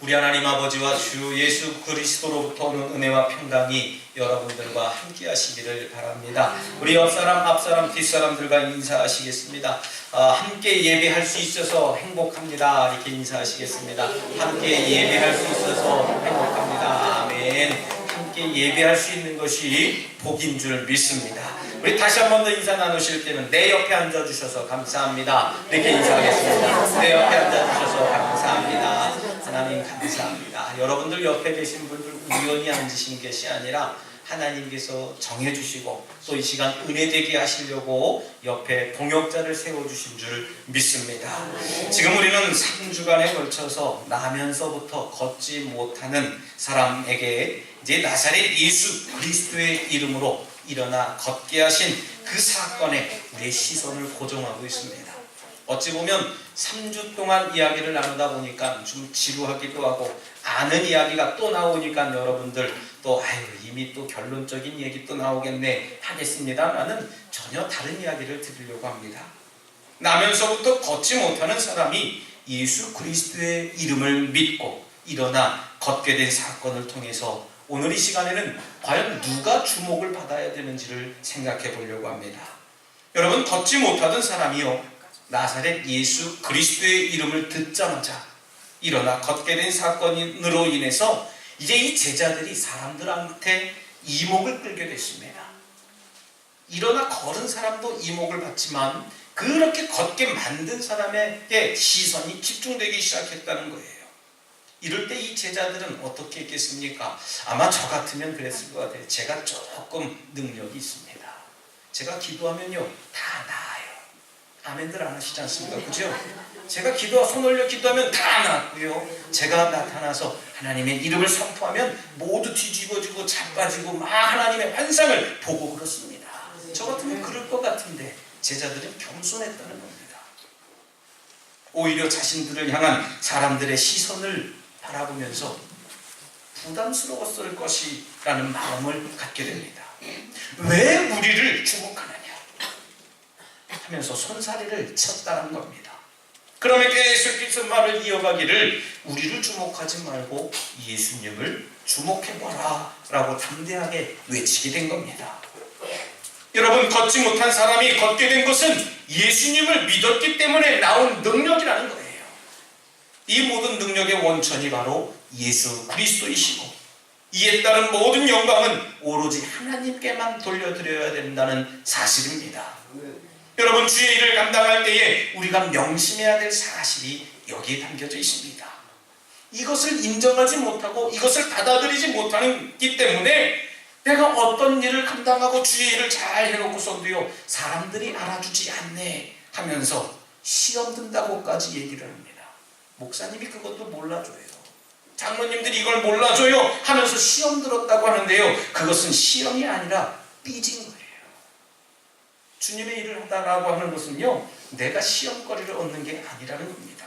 우리 하나님 아버지와 주 예수 그리스도로부터 오는 은혜와 평강이 여러분들과 함께 하시기를 바랍니다. 우리 옆사람, 앞사람, 뒷사람들과 인사하시겠습니다. 함께 예배할 수 있어서 행복합니다. 이렇게 인사하시겠습니다. 함께 예배할 수 있어서 행복합니다. 아멘. 함께 예배할 수 있는 것이 복인 줄 믿습니다. 우리 다시 한 번 더 인사 나누실 때는 내 옆에 앉아주셔서 감사합니다. 이렇게 인사하겠습니다. 내 옆에 앉아주셔서 감사합니다. 하나님 감사합니다. 여러분들 옆에 계신 분들 우연히 앉으신 것이 아니라 하나님께서 정해주시고 또 이 시간 은혜되게 하시려고 옆에 동역자를 세워주신 줄 믿습니다. 지금 우리는 3주간에 걸쳐서 나면서부터 걷지 못하는 사람에게 이제 나사렛 예수 그리스도의 이름으로 일어나 걷게 하신 그 사건에 우리의 시선을 고정하고 있습니다. 어찌 보면 3주 동안 이야기를 나누다 보니까 좀 지루하기도 하고 아는 이야기가 또 나오니까 여러분들 또 이미 또 결론적인 얘기 또 나오겠네 하겠습니다만은 전혀 다른 이야기를 드리려고 합니다. 나면서부터 걷지 못하는 사람이 예수 그리스도의 이름을 믿고 일어나 걷게 된 사건을 통해서 오늘 이 시간에는 과연 누가 주목을 받아야 되는지를 생각해 보려고 합니다. 여러분, 걷지 못하던 사람이요 나사렛 예수 그리스도의 이름을 듣자마자 일어나 걷게 된 사건으로 인해서 이제 이 제자들이 사람들한테 이목을 끌게 됐습니다. 일어나 걸은 사람도 이목을 받지만 그렇게 걷게 만든 사람에게 시선이 집중되기 시작했다는 거예요. 이럴 때 이 제자들은 어떻게 했겠습니까? 아마 저 같으면 그랬을 것 같아요. 제가 조금 능력이 있습니다. 제가 기도하면요 다 나아요. 아멘들 안 하시지 않습니까? 그죠? 제가 손 올려 기도하면 다 나았고요. 제가 나타나서 하나님의 이름을 선포하면 모두 뒤집어지고 자빠지고 막 하나님의 환상을 보고 그렇습니다. 저 같으면 그럴 것 같은데 제자들은 겸손했다는 겁니다. 오히려 자신들을 향한 사람들의 시선을 바라보면서 부담스러웠을 것이라는 마음을 갖게 됩니다. 왜 우리를 주목하느냐 하면서 손사래를 쳤다는 겁니다. 그러면 계속해서 말을 이어가기를 우리를 주목하지 말고 예수님을 주목해봐라 라고 담대하게 외치게 된 겁니다. 여러분, 걷지 못한 사람이 걷게 된 것은 예수님을 믿었기 때문에 나온 능력이라는 거예요. 이 모든 능력의 원천이 바로 예수 그리스도이시고 이에 따른 모든 영광은 오로지 하나님께만 돌려드려야 된다는 사실입니다. 여러분, 주의 일을 감당할 때에 우리가 명심해야 될 사실이 여기에 담겨져 있습니다. 이것을 인정하지 못하고 이것을 받아들이지 못하기 때문에 내가 어떤 일을 감당하고 주의 일을 잘 해놓고서도요 사람들이 알아주지 않네 하면서 시험 든다고까지 얘기를 합니다. 목사님이 그것도 몰라줘요. 장로님들이 이걸 몰라줘요 하면서 시험 들었다고 하는데요, 그것은 시험이 아니라 삐진 거예요. 주님의 일을 하다라고 하는 것은요 내가 시험거리를 얻는 게 아니라는 겁니다.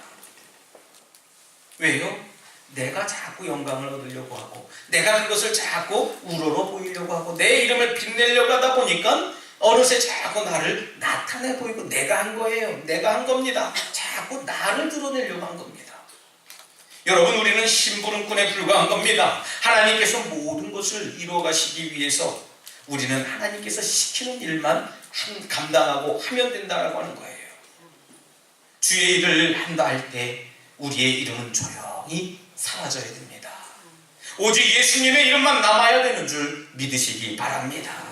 왜요? 내가 자꾸 영광을 얻으려고 하고 내가 그것을 자꾸 우러러 보이려고 하고 내 이름을 빛내려고 하다 보니까 어느새 자꾸 나를 나타내 보이고 내가 한 거예요. 내가 한 겁니다. 자꾸 나를 드러내려고 한 겁니다. 여러분, 우리는 심부름꾼에 불과한 겁니다. 하나님께서 모든 것을 이루어 가시기 위해서 우리는 하나님께서 시키는 일만 감당하고 하면 된다고 하는 거예요. 주의 일을 한다 할 때 우리의 이름은 조용히 사라져야 됩니다. 오직 예수님의 이름만 남아야 되는 줄 믿으시기 바랍니다.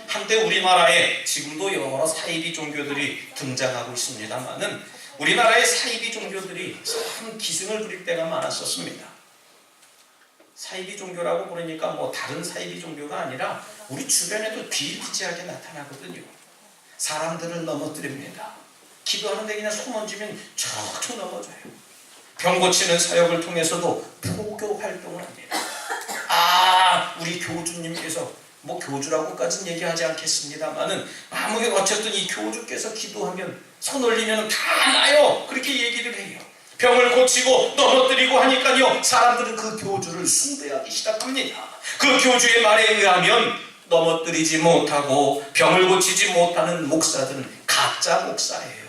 한때 우리나라에 지금도 여러 사이비 종교들이 등장하고 있습니다만은 우리나라의 사이비 종교들이 참 기승을 부릴 때가 많았었습니다. 사이비 종교라고 그러니까 다른 사이비 종교가 아니라 우리 주변에도 비일비재하게 나타나거든요. 사람들을 넘어뜨립니다. 기도하는데 그냥 손 얹으면 척척 넘어져요. 병 고치는 사역을 통해서도 포교 활동을 합니다. 우리 교주님께서 교주라고까지는 얘기하지 않겠습니다만은 어쨌든 이 교주께서 기도하면 손 올리면 다 나요. 그렇게 얘기를 해요. 병을 고치고 넘어뜨리고 하니까요 사람들은 그 교주를 숭배하기 시작합니다. 그 교주의 말에 의하면 넘어뜨리지 못하고 병을 고치지 못하는 목사들은 가짜 목사예요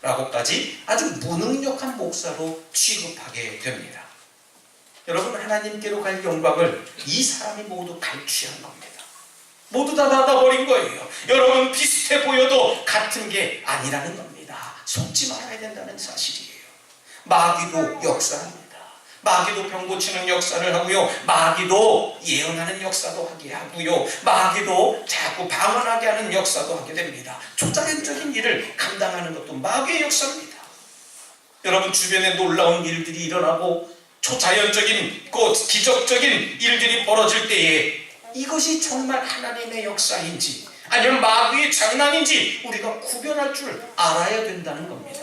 라고까지 아주 무능력한 목사로 취급하게 됩니다. 여러분, 하나님께로 갈 영광을 이 사람이 모두 갈취한 겁니다. 모두 다 닫아버린 거예요. 여러분, 비슷해 보여도 같은 게 아니라는 겁니다. 속지 말아야 된다는 사실이에요. 마귀도 역사합니다. 마귀도 병 고치는 역사를 하고요. 마귀도 예언하는 역사도 하게 하고요. 마귀도 자꾸 방언하게 하는 역사도 하게 됩니다. 초자연적인 일을 감당하는 것도 마귀의 역사입니다. 여러분, 주변에 놀라운 일들이 일어나고 초자연적인 기적적인 일들이 벌어질 때에 이것이 정말 하나님의 역사인지 아니면 마귀의 장난인지 우리가 구별할 줄 알아야 된다는 겁니다.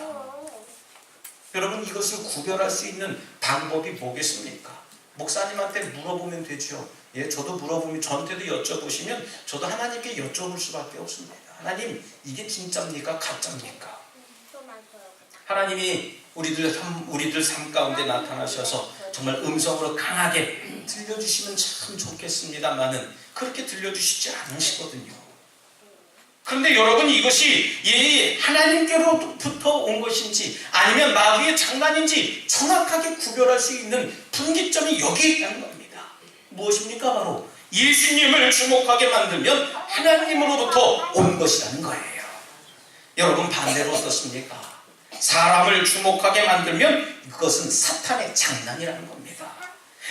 여러분, 이것을 구별할 수 있는 방법이 뭐겠습니까? 목사님한테 물어보면 되죠. 예, 저도 물어보면, 저한테도 여쭤보시면 저도 하나님께 여쭤볼 수밖에 없습니다. 하나님, 이게 진짜입니까? 가짜입니까? 하나님이 우리들 삶 가운데 나타나셔서 정말 음성으로 강하게 들려주시면 참 좋겠습니다만은 그렇게 들려주시지 않으시거든요. 그런데 여러분, 이것이 하나님께로부터 온 것인지 아니면 마귀의 장난인지 정확하게 구별할 수 있는 분기점이 여기에 있다는 겁니다. 무엇입니까? 바로 예수님을 주목하게 만들면 하나님으로부터 온 것이라는 거예요. 여러분, 반대로 어떻습니까? 사람을 주목하게 만들면 그것은 사탄의 장난이라는 겁니다.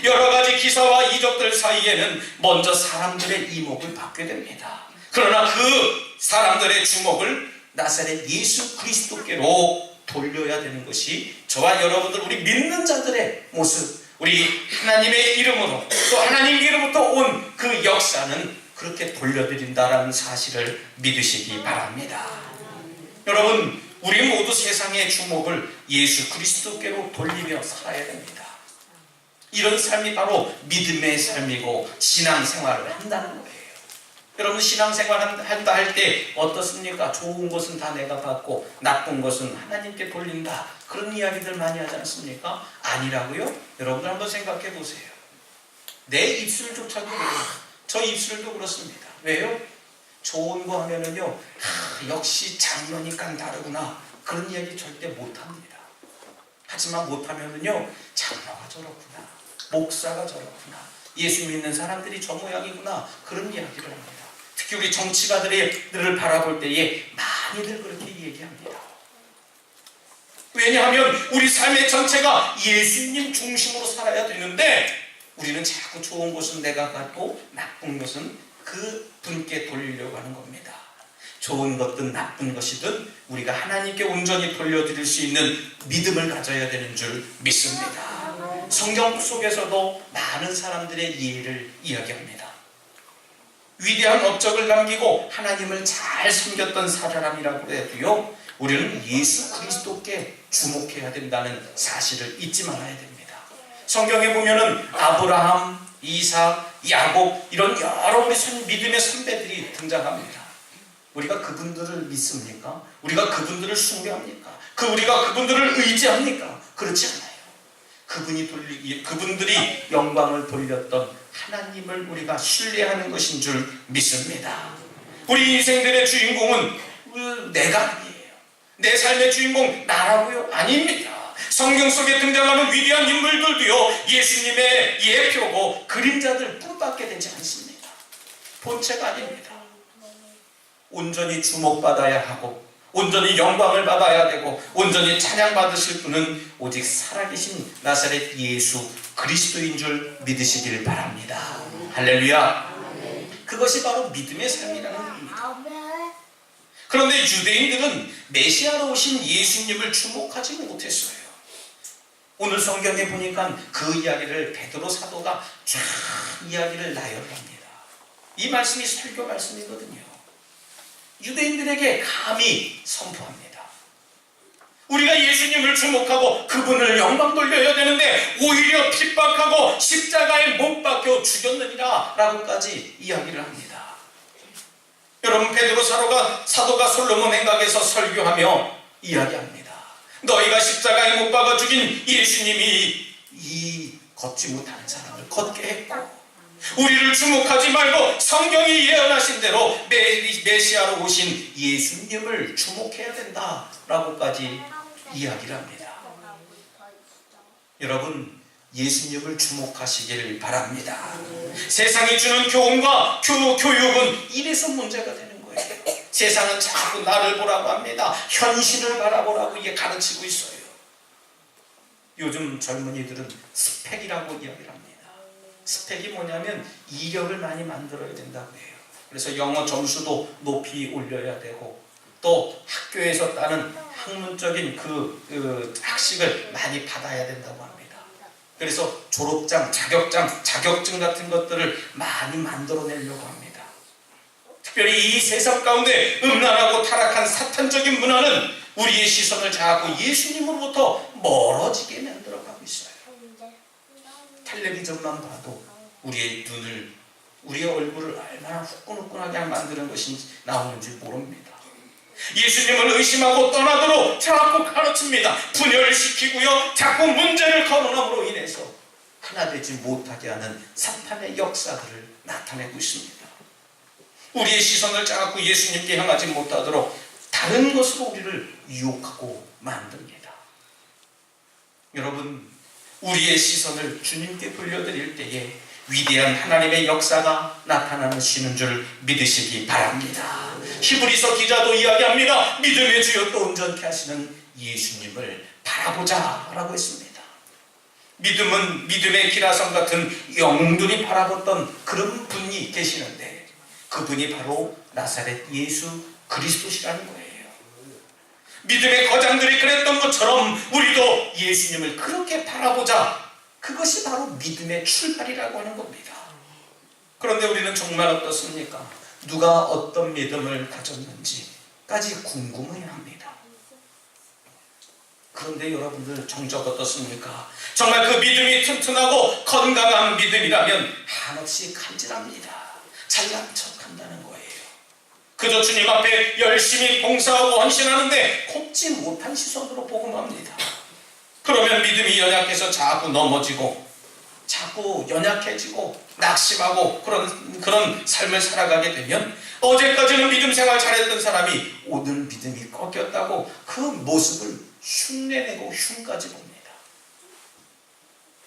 여러 가지 기사와 이적들 사이에는 먼저 사람들의 이목을 받게 됩니다. 그러나 그 사람들의 주목을 나사렛 예수 그리스도께로 돌려야 되는 것이 저와 여러분들, 우리 믿는 자들의 모습, 우리 하나님의 이름으로 또 하나님께로부터 온 그 역사는 그렇게 돌려드린다라는 사실을 믿으시기 바랍니다. 여러분, 우리 모두 세상의 주목을 예수 그리스도께로 돌리며 살아야 됩니다. 이런 삶이 바로 믿음의 삶이고 신앙생활을 한다는 거예요. 여러분, 신앙생활 한다 할 때 어떻습니까? 좋은 것은 다 내가 받고 나쁜 것은 하나님께 돌린다, 그런 이야기들 많이 하지 않습니까? 아니라고요? 여러분들 한번 생각해 보세요. 내 입술조차도 그래요. 저 입술도 그렇습니다. 왜요? 좋은 거 하면은요, 역시 장로니까 다르구나, 그런 이야기 절대 못합니다. 하지만 못하면은요, 장로가 저렇구나, 목사가 저렇구나, 예수 믿는 사람들이 저 모양이구나, 그런 이야기를 합니다. 특히 우리 정치가들을 바라볼 때에 많이들 그렇게 얘기합니다. 왜냐하면 우리 삶의 전체가 예수님 중심으로 살아야 되는데 우리는 자꾸 좋은 것은 내가 갖고 나쁜 것은 그 분께 돌리려고 하는 겁니다. 좋은 것든 나쁜 것이든 우리가 하나님께 온전히 돌려드릴 수 있는 믿음을 가져야 되는 줄 믿습니다. 성경 속에서도 많은 사람들의 예를 이야기합니다. 위대한 업적을 남기고 하나님을 잘 섬겼던 사람이라고 해도요, 우리는 예수 그리스도께 주목해야 된다는 사실을 잊지 말아야 됩니다. 성경에 보면은 아브라함, 이삭, 야곱, 이런 여러 우리 믿음의 선배들이 등장합니다. 우리가 그분들을 믿습니까? 우리가 그분들을 숭배합니까? 우리가 그분들을 의지합니까? 그렇지 않아요. 그분들이 영광을 돌렸던 하나님을 우리가 신뢰하는 것인 줄 믿습니다. 우리 인생들의 주인공은 내가 아니에요. 내 삶의 주인공 나라고요? 아닙니다. 성경 속에 등장하는 위대한 인물들도요, 예수님의 예표고 그림자들 뿐밖에 되지 않습니다. 본체가 아닙니다. 온전히 주목받아야 하고 온전히 영광을 받아야 되고 온전히 찬양받으실 분은 오직 살아계신 나사렛 예수 그리스도인 줄 믿으시길 바랍니다. 할렐루야. 그것이 바로 믿음의 삶이라는 겁니다. 그런데 유대인들은 메시아로 오신 예수님을 주목하지 못했어요. 오늘 성경에 보니까 그 이야기를 베드로 사도가 쫙 이야기를 나열합니다. 이 말씀이 설교 말씀이거든요. 유대인들에게 감히 선포합니다. 우리가 예수님을 주목하고 그분을 영광 돌려야 되는데 오히려 핍박하고 십자가에 못 박혀 죽였느니라 라고까지 이야기를 합니다. 여러분, 베드로 사도가 솔로몬 행각에서 설교하며 이야기합니다. 너희가 십자가에 못 박아 죽인 예수님이 이 걷지 못하는 사람을 걷게 했고 우리를 주목하지 말고 성경이 예언하신 대로 메시아로 오신 예수님을 주목해야 된다라고까지 이야기를 합니다. 여러분, 예수님을 주목하시길 바랍니다. 세상이 주는 교훈과 교육은 이래서 문제가 되는 거예요. 세상은 자꾸 나를 보라고 합니다. 현실을 바라보라고 이게 가르치고 있어요. 요즘 젊은이들은 스펙이라고 이야기를 합니다. 스펙이 뭐냐면 이력을 많이 만들어야 된다고 해요. 그래서 영어 점수도 높이 올려야 되고, 또 학교에서 따는 학문적인 그 학식을 많이 받아야 된다고 합니다. 그래서 졸업장, 자격증 같은 것들을 많이 만들어내려고 합니다. 특별히 이 세상 가운데 음란하고 타락한 사탄적인 문화는 우리의 시선을 자꾸 예수님으로부터 멀어지게 만들어가고 있어요. 텔레비전만 봐도 우리의 눈을, 우리의 얼굴을 얼마나 후끈후끈하게 만드는 것이 나오는지 모릅니다. 예수님을 의심하고 떠나도록 자꾸 가르칩니다. 분열을 시키고요, 자꾸 문제를 거론함으로 인해서 하나 되지 못하게 하는 사탄의 역사들을 나타내고 있습니다. 우리의 시선을 자꾸 예수님께 향하지 못하도록 다른 것으로 우리를 유혹하고 만듭니다. 여러분, 우리의 시선을 주님께 돌려드릴 때에 위대한 하나님의 역사가 나타나시는 줄 믿으시기 바랍니다. 히브리서 기자도 이야기합니다. 믿음의 주여 또 온전케 하시는 예수님을 바라보자 라고 했습니다. 믿음은 믿음의 기라성 같은 영들이 바라봤던 그런 분이 계시는데, 그분이 바로 나사렛 예수 그리스도시라는 거예요. 믿음의 거장들이 그랬던 것처럼 우리도 예수님을 그렇게 바라보자. 그것이 바로 믿음의 출발이라고 하는 겁니다. 그런데 우리는 정말 어떻습니까? 누가 어떤 믿음을 가졌는지까지 궁금해야 합니다. 그런데 여러분들 정작 어떻습니까? 정말 그 믿음이 튼튼하고 건강한 믿음이라면 한없이 간절합니다. 잘난 척한다는 거예요. 그저 주님 앞에 열심히 봉사하고 헌신하는데 곱지 못한 시선으로 복음합니다. 그러면 믿음이 연약해서 자꾸 넘어지고, 자꾸 연약해지고 낙심하고 그런 삶을 살아가게 되면, 어제까지는 믿음 생활 잘했던 사람이 오늘 믿음이 꺾였다고 그 모습을 흉내내고 흉까지 봅니다.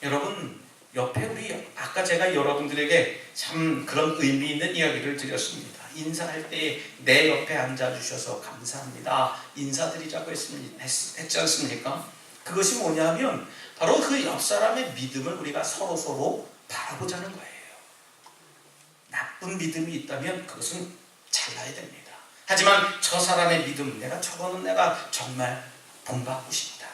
여러분, 옆에 우리 아까 제가 여러분들에게 참 그런 의미 있는 이야기를 드렸습니다. 인사할 때 내 옆에 앉아주셔서 감사합니다, 인사드리자고 했지 않습니까? 그것이 뭐냐면 바로 그 옆 사람의 믿음을 우리가 서로 바라보자는 거예요. 나쁜 믿음이 있다면 그것은 잘라야 됩니다. 하지만 저 사람의 믿음, 저거는 내가 정말 본받고 싶다,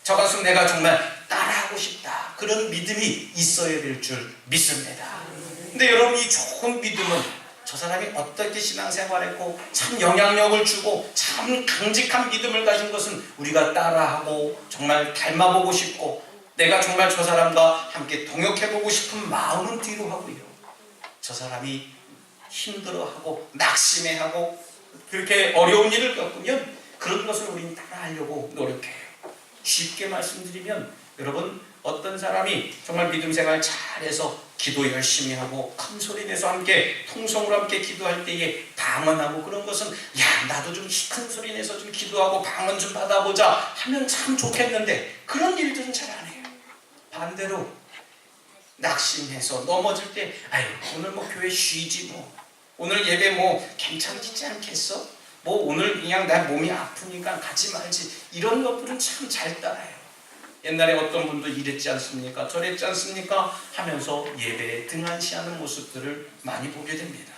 저것은 내가 정말 따라하고 싶다, 그런 믿음이 있어야 될 줄 믿습니다. 근데 여러분, 이 좋은 믿음은 저 사람이 어떻게 신앙생활했고 참 영향력을 주고 참 강직한 믿음을 가진 것은 우리가 따라하고 정말 닮아보고 싶고, 내가 정말 저 사람과 함께 동역해보고 싶은 마음은 뒤로 하고요, 저 사람이 힘들어하고 낙심해하고 그렇게 어려운 일을 겪으면 그런 것을 우리는 따라하려고 노력해요. 쉽게 말씀드리면, 여러분, 어떤 사람이 정말 믿음 생활 잘해서 기도 열심히 하고 큰 소리 내서 함께 통성으로 함께 기도할 때에 방언하고 그런 것은, 야, 나도 좀 큰 소리 내서 좀 기도하고 방언 좀 받아보자 하면 참 좋겠는데, 그런 일들은 잘 안 해요. 반대로 낙심해서 넘어질 때, 아유, 오늘 뭐 교회 쉬지, 뭐 오늘 예배 뭐 괜찮지 않겠어, 뭐 오늘 그냥 나 몸이 아프니까 가지 말지, 이런 것들은 참 잘 따라요. 옛날에 어떤 분도 이랬지 않습니까? 저랬지 않습니까? 하면서 예배에 등한시하는 모습들을 많이 보게 됩니다.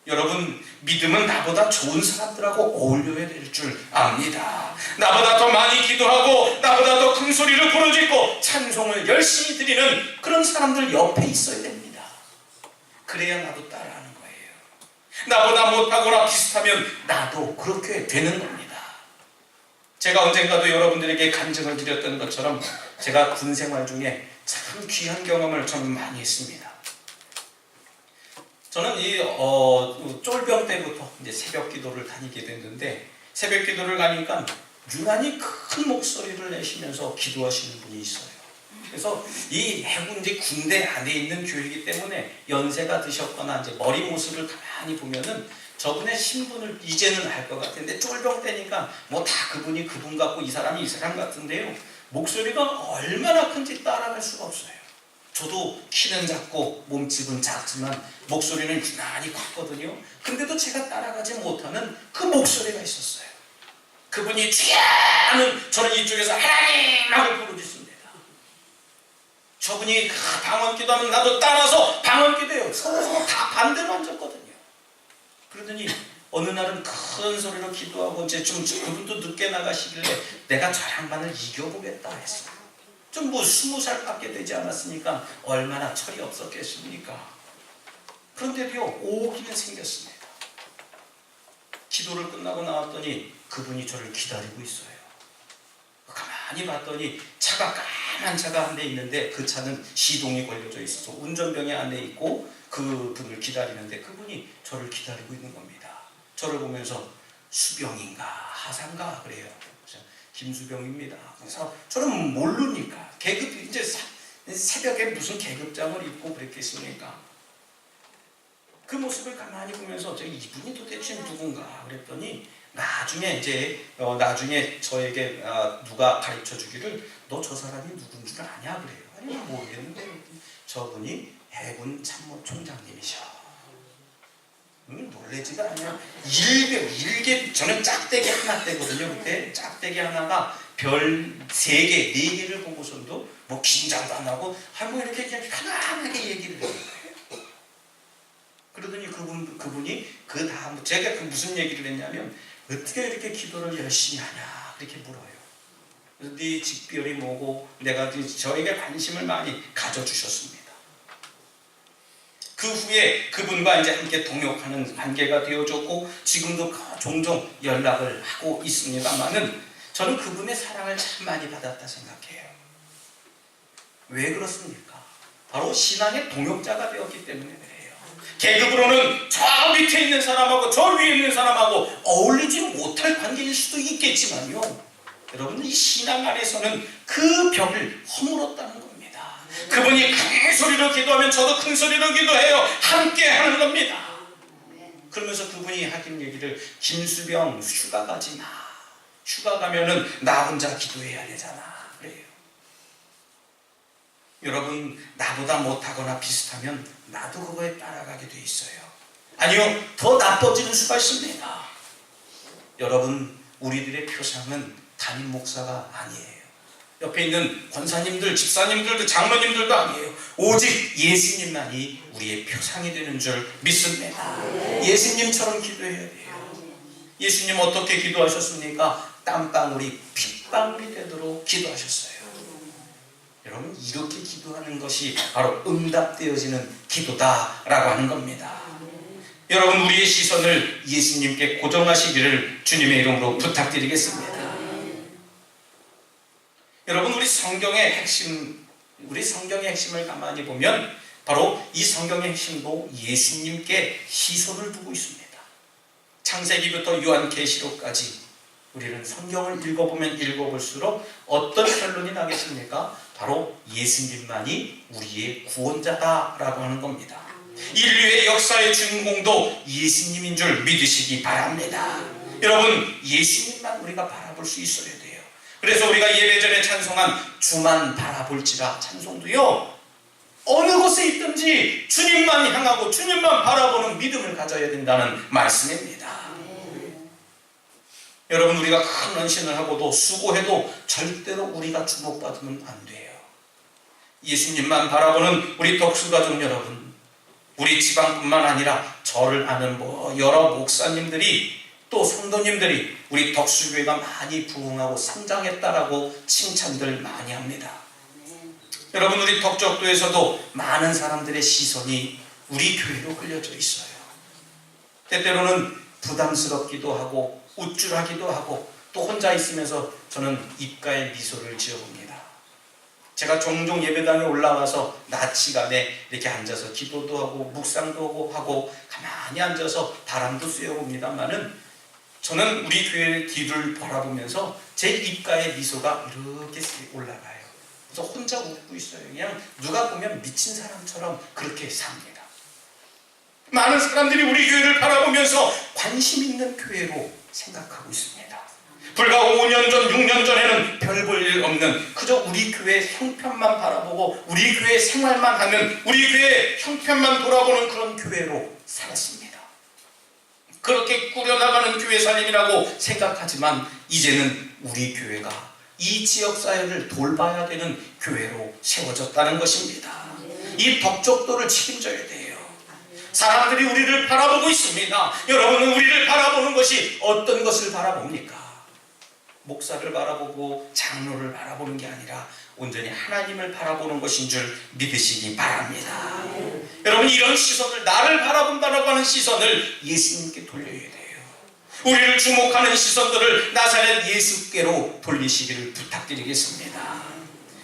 여러분, 믿음은 나보다 좋은 사람들하고 어울려야 될 줄 압니다. 나보다 더 많이 기도하고 나보다 더 큰 소리를 부르짖고 찬송을 열심히 드리는 그런 사람들 옆에 있어야 됩니다. 그래야 나도 따라하는 거예요. 나보다 못하거나 비슷하면 나도 그렇게 되는 겁니다. 제가 언젠가도 여러분들에게 간증을 드렸던 것처럼 제가 군 생활 중에 참 귀한 경험을 좀 많이 했습니다. 저는 이 쫄병 때부터 이제 새벽 기도를 다니게 됐는데, 새벽 기도를 가니까 유난히 큰 목소리를 내시면서 기도하시는 분이 있어요. 그래서 이 해군 이제 군대 안에 있는 교회이기 때문에 연세가 드셨거나 이제 머리 모습을 가만히 보면은 저분의 신분을 이제는 알 것 같은데 쫄병 때니까 뭐 다 그분이 그분 같고 이 사람이 이 사람 같은데요. 목소리가 얼마나 큰지 따라갈 수가 없어요. 저도 키는 작고 몸집은 작지만 목소리는 유난히 컸거든요. 근데도 제가 따라가지 못하는 그 목소리가 있었어요. 그분이 주여 하는 저는 이쪽에서 하나님 하고 부르짖습니다. 저분이 방언 기도하면 나도 따라서 방언 기도해요. 서로 다 반대로 앉았거든요. 그러더니 어느 날은 큰 소리로 기도하고 이제 좀 그분도 늦게 나가시길래 내가 저 양반을 이겨보겠다 했어요. 좀 뭐 20살밖에 되지 않았으니까 얼마나 철이 없었겠습니까? 그런데도요 오기는 생겼습니다. 기도를 끝나고 나왔더니 그분이 저를 기다리고 있어요. 가만히 봤더니 차가 까만 차가 한 대 있는데 그 차는 시동이 걸려져 있어서 운전병이 안에 있고 그분을 기다리는데 그분이 저를 기다리고 있는 겁니다. 저를 보면서 수병인가 하상가 그래요. 김수병입니다. 그래서 저는 모르니까 계급 이제 새벽에 무슨 계급장을 입고 그랬겠습니까? 그 모습을 가만히 보면서 이분이 도대체 누군가 그랬더니 나중에 나중에 저에게 누가 가르쳐 주기를 너 저 사람이 누군 줄 아냐 그래요. 아니 모르겠는데 저분이 해군 참모총장님이셔. 놀래지가 않아요. 일개 저는 짝대기 하나 떼거든요. 그때 짝대기 하나가 별 3개, 4개를 보고서도 뭐 긴장도 안 하고 뭐 이렇게 그냥 편안하게 얘기를 해요. 그러더니 그분이 그 다음 제가 무슨 얘기를 했냐면 어떻게 이렇게 기도를 열심히 하냐 그렇게 물어요. 그래서 네 직별이 뭐고 내가 저에게 관심을 많이 가져주셨습니다. 그 후에 그분과 이제 함께 동역하는 관계가 되어졌고 지금도 종종 연락을 하고 있습니다만은 저는 그분의 사랑을 참 많이 받았다 생각해요. 왜 그렇습니까? 바로 신앙의 동역자가 되었기 때문에 그래요. 계급으로는 저 밑에 있는 사람하고 저 위에 있는 사람하고 어울리지 못할 관계일 수도 있겠지만요. 여러분 이 신앙 안에서는 그 벽을 허물었다는 겁니다. 그분이 큰 소리로 기도하면 저도 큰 소리로 기도해요. 함께 하는 겁니다. 그러면서 그분이 하긴 얘기를 김수병 휴가 가지 마. 휴가 가면은 나 혼자 기도해야 되잖아. 그래요. 여러분 나보다 못하거나 비슷하면 나도 그거에 따라가게 돼 있어요. 아니요 더 나빠지는 수가 있습니다. 여러분 우리들의 표상은 담임 목사가 아니에요. 옆에 있는 권사님들, 집사님들도 장로님들도 아니에요. 오직 예수님만이 우리의 표상이 되는 줄 믿습니다. 예수님처럼 기도해야 돼요. 예수님 어떻게 기도하셨습니까? 땀방울이 핏방울이 되도록 기도하셨어요. 여러분 이렇게 기도하는 것이 바로 응답되어지는 기도다라고 하는 겁니다. 여러분 우리의 시선을 예수님께 고정하시기를 주님의 이름으로 부탁드리겠습니다. 여러분 우리 성경의 핵심을 가만히 보면 바로 이 성경의 핵심도 예수님께 시선을 두고 있습니다. 창세기부터 요한계시록까지 우리는 성경을 읽어보면 읽어볼수록 어떤 결론이 나겠습니까? 바로 예수님만이 우리의 구원자다라고 하는 겁니다. 인류의 역사의 주인공도 예수님인 줄 믿으시기 바랍니다. 여러분 예수님만 우리가 바라볼 수 있어야 돼요. 그래서 우리가 예배전에 찬송한 주만 바라볼지라 찬송도요 어느 곳에 있든지 주님만 향하고 주님만 바라보는 믿음을 가져야 된다는 말씀입니다. 여러분 우리가 큰 헌신을 하고도 수고해도 절대로 우리가 주목받으면 안 돼요. 예수님만 바라보는 우리 덕수가족 여러분, 우리 지방뿐만 아니라 저를 아는 여러 목사님들이 또 성도님들이 우리 덕수교회가 많이 부흥하고 성장했다라고 칭찬들 많이 합니다. 여러분 우리 덕적도에서도 많은 사람들의 시선이 우리 교회로 흘려져 있어요. 때때로는 부담스럽기도 하고 우쭐하기도 하고 또 혼자 있으면서 저는 입가에 미소를 지어봅니다. 제가 종종 예배당에 올라와서 낮 시간에 이렇게 앉아서 기도도 하고 묵상도 하고 가만히 앉아서 바람도 쐬어봅니다만은 저는 우리 교회 뒤를 바라보면서 제 입가에 미소가 이렇게 올라가요. 그래서 혼자 웃고 있어요. 그냥 누가 보면 미친 사람처럼 그렇게 삽니다. 많은 사람들이 우리 교회를 바라보면서 관심 있는 교회로 생각하고 있습니다. 불과 5년 전, 6년 전에는 별 볼 일 없는 그저 우리 교회 형편만 바라보고 우리 교회 생활만 하는 우리 교회 형편만 돌아보는 그런 교회로 살았습니다. 그렇게 꾸려나가는 교회 살림이라고 생각하지만 이제는 우리 교회가 이 지역사회를 돌봐야 되는 교회로 세워졌다는 것입니다. 이 덕적도를 책임져야 돼요. 사람들이 우리를 바라보고 있습니다. 여러분은 우리를 바라보는 것이 어떤 것을 바라봅니까? 목사를 바라보고 장로를 바라보는 게 아니라 온전히 하나님을 바라보는 것인 줄 믿으시기 바랍니다. 여러분, 이런 시선을, 나를 바라본다라고 하는 시선을 예수님께 돌려야 돼요. 우리를 주목하는 시선들을 나사렛 예수께로 돌리시기를 부탁드리겠습니다.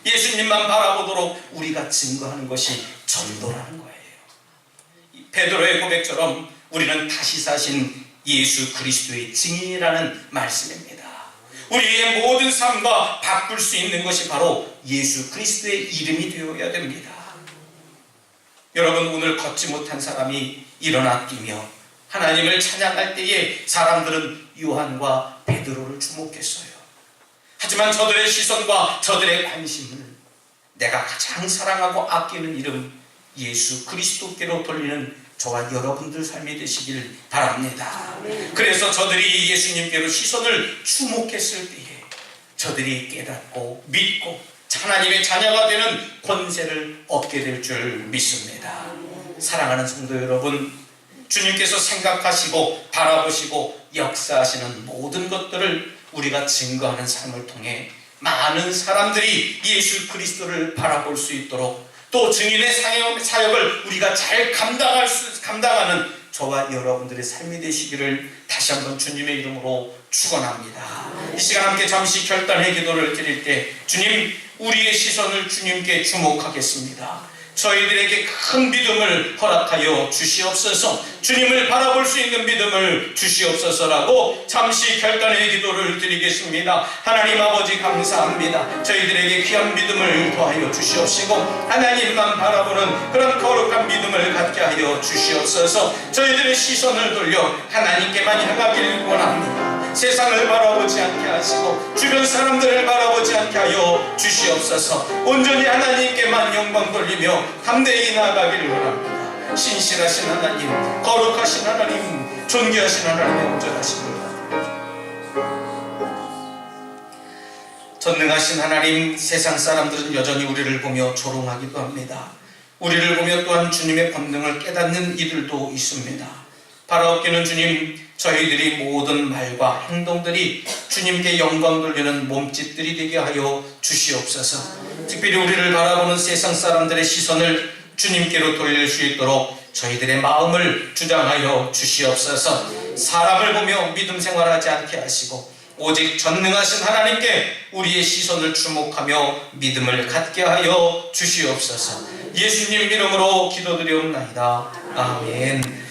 예수님만 바라보도록 우리가 증거하는 것이 전도라는 거예요. 베드로의 고백처럼 우리는 다시 사신 예수 그리스도의 증인이라는 말씀입니다. 우리의 모든 삶과 바꿀 수 있는 것이 바로 예수 그리스도의 이름이 되어야 됩니다. 여러분, 오늘 걷지 못한 사람이 일어나 뛰며 하나님을 찬양할 때에 사람들은 요한과 베드로를 주목했어요. 하지만 저들의 시선과 저들의 관심을 내가 가장 사랑하고 아끼는 이름 예수 그리스도께로 돌리는 저와 여러분들 삶이 되시길 바랍니다. 그래서 저들이 예수님께로 시선을 주목했을 때에 저들이 깨닫고 믿고 하나님의 자녀가 되는 권세를 얻게 될 줄 믿습니다. 사랑하는 성도 여러분, 주님께서 생각하시고 바라보시고 역사하시는 모든 것들을 우리가 증거하는 삶을 통해 많은 사람들이 예수 그리스도를 바라볼 수 있도록 또 증인의 사역을 우리가 잘 감당하는 저와 여러분들의 삶이 되시기를 다시 한번 주님의 이름으로 축원합니다. 이 시간 함께 잠시 결단의 기도를 드릴 때 주님, 우리의 시선을 주님께 주목하겠습니다. 저희들에게 큰 믿음을 허락하여 주시옵소서. 주님을 바라볼 수 있는 믿음을 주시옵소서라고 잠시 결단의 기도를 드리겠습니다. 하나님 아버지, 감사합니다. 저희들에게 귀한 믿음을 더하여 주시옵시고 하나님만 바라보는 그런 거룩한 믿음을 갖게 하여 주시옵소서. 저희들의 시선을 돌려 하나님께만 향하길 원합니다. 세상을 바라보지 않게 하시고 주변 사람들을 바라보지 않게 하여 주시옵소서. 온전히 하나님께만 영광 돌리며 담대히 나아가기를 원합니다. 신실하신 하나님, 거룩하신 하나님, 존귀하신 하나님의 온전하십니다. 전능하신 하나님, 세상 사람들은 여전히 우리를 보며 조롱하기도 합니다. 우리를 보며 또한 주님의 권능을 깨닫는 이들도 있습니다. 바라옵기는 주님, 저희들이 모든 말과 행동들이 주님께 영광 돌리는 몸짓들이 되게 하여 주시옵소서. 특별히 우리를 바라보는 세상 사람들의 시선을 주님께로 돌릴 수 있도록 저희들의 마음을 주장하여 주시옵소서. 사람을 보며 믿음 생활하지 않게 하시고 오직 전능하신 하나님께 우리의 시선을 주목하며 믿음을 갖게 하여 주시옵소서. 예수님 이름으로 기도드리옵나이다. 아멘.